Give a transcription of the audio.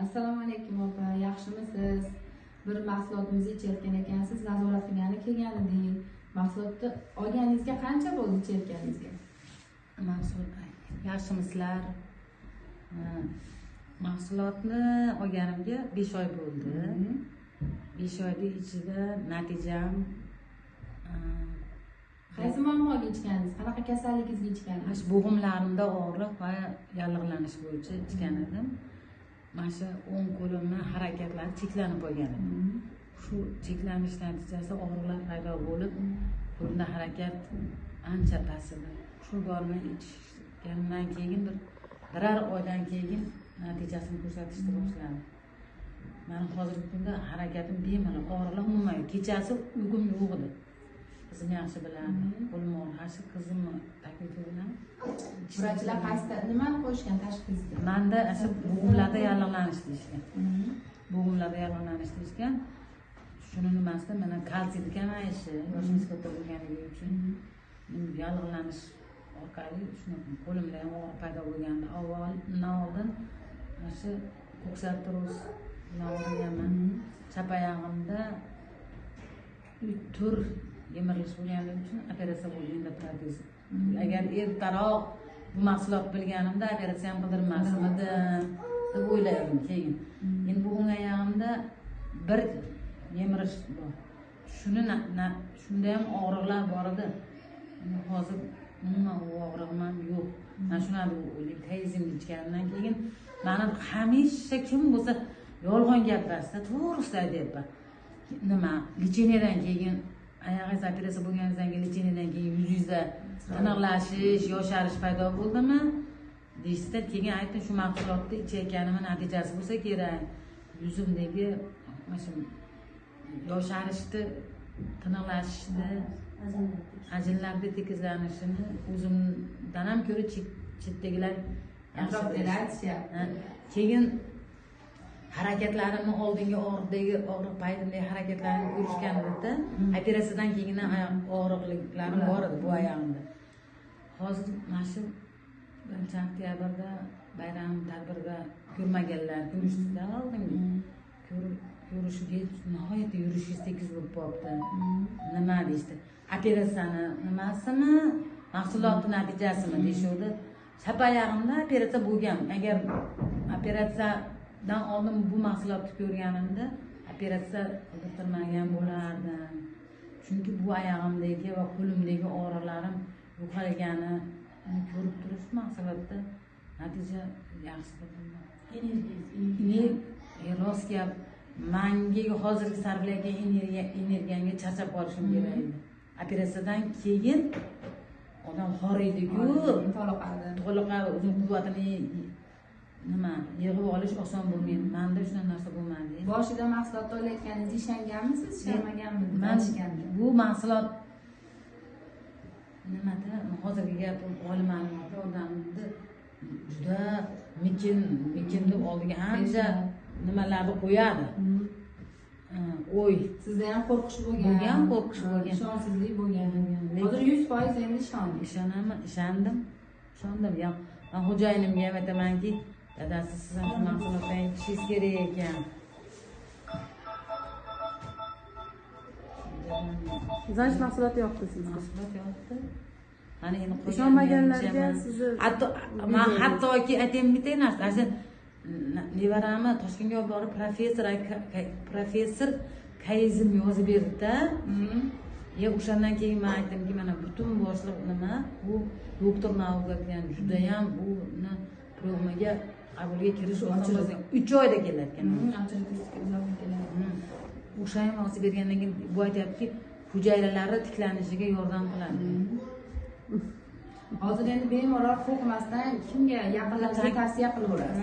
Assalomu alaykum opa, yaxshimisiz? Bir mahsulotimizni ichayotgan ekansiz, nazorat qilgani kelgan edik. Mahsulotni olganingizga qancha bo'ldi ichayotganingizga? Yaxshimisizlar? Mahsulotni olganimga 5 oy bo'ldi. 5 oyning ichida natijam qaysi muammoga ichganingiz? Qanaqa kasalligingizga ichganingiz? bo'g'imlarimda og'riq va yallig'lanish bo'yicha ichgan edim. Mana shu o'ng qo'limni harakatlari cheklanib qolgan edi. Shu cheklanish natijasida og'riqlar paydo bo'lib, qo'limda harakat ancha pasidi. Shu dorini ichgandan keyin birar oydan keyin natijasini ko'rsatishni boshladi. Men hozirgi kunda harakatim bemalol, og'riqlar umuman yo'q. Kechasi uyqum yo'q edi. Qizim yaxshi biladi. Qo'lim og'rishi qizimni taklifi bilan. Vrachlar nimani qo'yishgan tashxisni? Menda asl bo'g'imlarda yallig'lanish deyishgan. Bo'g'imlarda yallig'lanish deyishgan. Shuni nimasida mana kalsiyni kamayishi, yoshimiz katta bo'lganligi uchun yallig'lanish orqali shuni qo'limda ham og'riq paydo bo'lganda undan oldin shu ko'ksatroz olganman. Chap oyog'imda 3 tur yemirilish bo'lganligi uchun operatsiya bo'lganda protez. Agar ertaroq bu mahsulot bilganimda operatsiya ham qidirmasdim deb o'yladim keyin. Endi bu o'ng oyog'imda bir yemirish bor. Shunda ham og'riqlar bor edi. Hozir umuman og'rig'im ham yo'q. Mana shuni o'ylayman, tayzimni ichgandan keyin meni hamisha kim bo'lsa yolg'on gapirsa, to'g'risini aytyapman. Nima, lecheniyadan keyin oyog'ingiz operatsiya bo'lganingizdan keyin lecheniyadan keyin yuzingizda tiniqlashish, yosharish paydo bo'ldimi? Deyishsa, keyin aytdim shu mahsulotni ichayotganimni natijasi bo'lsa kerak. Yuzimdagi mana shu yosharishni, tiniqlashishni, ajinlarni tekizlanishini o'zimdan ham ko'ra chetdagilar yaxshi biladi. Keyin harakatlarimni oldingi og'riq paytimdagi harakatlarimni ko'rishganimda operatsiyadan keyin og'riqliklarim bor edi bu oyog'imda. Hozir mana shu 1-oktyabrda bayram tadbirida ko'rmaganlar ko'rishdi oldingi. Ko'rishiga nihoyatda yurishingiz tekis bo'lib qolibdi. Nima deyishdi? Operatsiyani nimasimi, mahsulotning natijasimi deyishdi. Chap oyog'imda operatsiya bo'lgan. Agar operatsiyadan oldin bu mahsulotni ko'rganimda operatsiya qildirmagan bo'lardim. Chunki bu oyog'imdagi va qo'limdagi og'riqlarim yo'qolgani ko'rib turibsiz mahsulotda natija yaxshi bo'ldi. Rost gap, menga hozirgi sarflayotgan energiyamga charchab qolishim kerak edi. Operatsiyadan keyin odam horiydi-ku, to'liqadi, o'zini quvvatini yig'ib olish oson bo'lmaydi. Menda shunday narsa bo'lmadi. Boshida mahsulot olayotganingizda ishonganmisiz, ishonmaganmisiz? Bu mahsulot nimada hozirgi gapim olaman, odamni juda mikin deb oldiga ancha nimalarni qo'yadi. O'y, sizda ham qo'rqish bo'lgan. Qo'rqish bo'lgan. Ishonchsizlik bo'lgan. Hozir 100% endi ishondim. Yo'q, men xo'jayinimga ham aytamanki, dadasi siz ham shu mahsulotdan ichishingiz kerak ekan. Zanj mahsuloti yoqdi sizga. Mahsulot yoqdi. Mana endi ishonmaganlarga sizni hattoki aytaymi bitta narsa. Nevarami Toshkentga olib borib professor Kayizim yozib berdi-da. O'shandan keyin men aytdimki, mana butun boshliq nima, bu doktor navbatgan juda ham buni programmaga qabulga kirish oson bo'lgan. 3 oyda kelayotgan. O'sha ham yozib bergandan keyin bu aytayapti, hujayralari tiklanishiga yordam qiladi. Hozir endi bemalol qo'rqmasdan kimga yaqinlaringizga tavsiya qilaverasiz.